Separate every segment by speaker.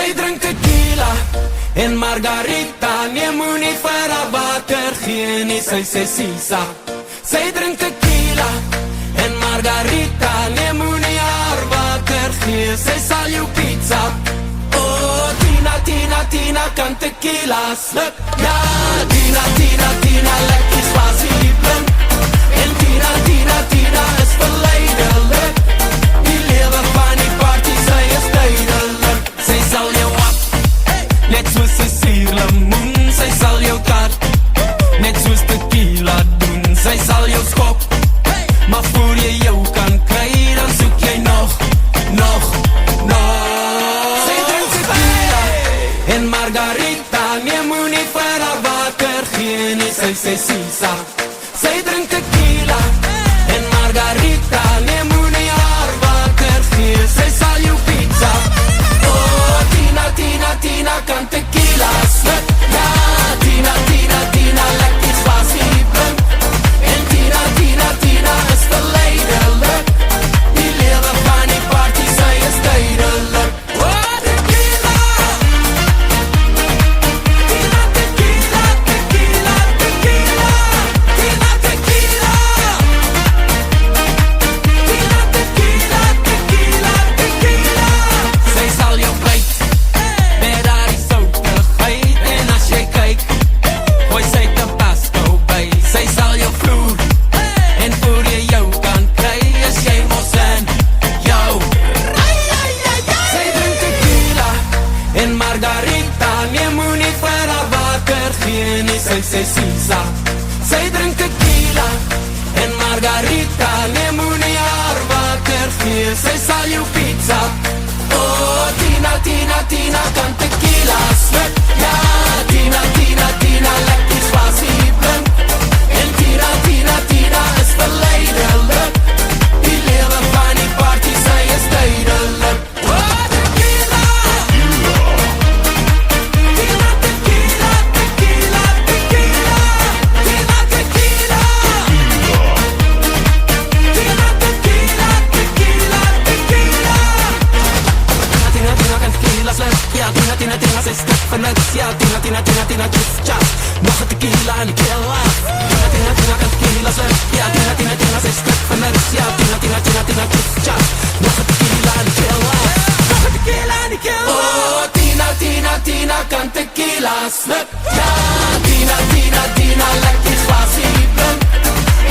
Speaker 1: Sy drink tequila en margarita. Nee, moenie vir haar water gee nie, sy sê sisa. Sy drink tequila en margarita. Nee, moenie haar water gee, sy sal jou pizza. Oh, Tina, Tina, Tina kan tequila sluk. Ja, Tina, Tina, Tina, lekker spasie blink. En Tina, Tina, Tina is verleidelik. Die lewe van die party, sy is duidelik. Sy sal jou op, net soos 'n suurlemoen. Sy sal jou tart, net soos tequila doen. Sy sal jou skop, maar voor jy jou kan kry, dan soek jy nog. Sy drink tequila en margarita. Nee, moenie vir haar water gee nie, sy sê sisa. Sy drink tequila en margarita. Nee, moenie haar water gee, sy sal jou pizza. Oh, Tina, Tina, Tina kan tequila sluk. Ja, Tina, Tina, Tina, lekker spasie blink. En Tina, Tina, Tina is verleidelik. Die lewe van die party, sy is duidelik. Oh, tequila, Tina, tequila, tequila, tequila. Tina, tequila, Tina, tequila, tequila, tequila. Sy sal jou byt met haar die soutigheid. En as jy kyk, gooi sy Tabasco by. Sy sal jou vloer, en voor jy jou kan kry, is jy mos in jou. Sy drink tequila en margarita. Nee, moenie vir haar water gee nie, sy sê sisa. Sy drink tequila en margarita. Nee, moenie haar water gee, sy sal jou pizza. Oh, Tina, Tina, Tina kan tequila sluk. Ja, Tina, Tina, Tina, lekker spasie blink. En Tina, Tina, Tina is verleidelik. Die lewe van die party, sy is duidelik. Oh, tequila, Tina, tequila, tequila, tequila. Tina, tequila, Tina, tequila, tequila, tequila. Tina, Tina kan tequila sluk. Ja, Tina, Tina, Tina, sy skrik van niks. Ja, Tina, Tina, Tina, Tina, just chas. Nog 'n tequila en die kill af. Tina, Tina, Tina kan tequila sluk. Ja, Tina, Tina, Tina, sy skrik van niks. Ja, Tina, Tina, Tina, Tina, just chas. Nog 'n tequila en die kill af. Nog 'n tequila en die kill af. Oh, Tina, Tina, Tina kan tequila sluk. Ja, Tina, Tina, Tina, lekker spasie blink.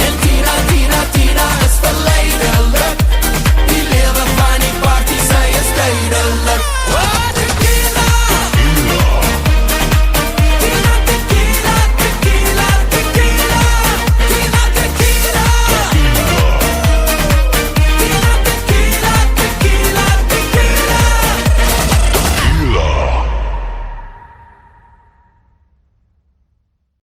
Speaker 1: En Tina, Tina, Tina is verleidelik.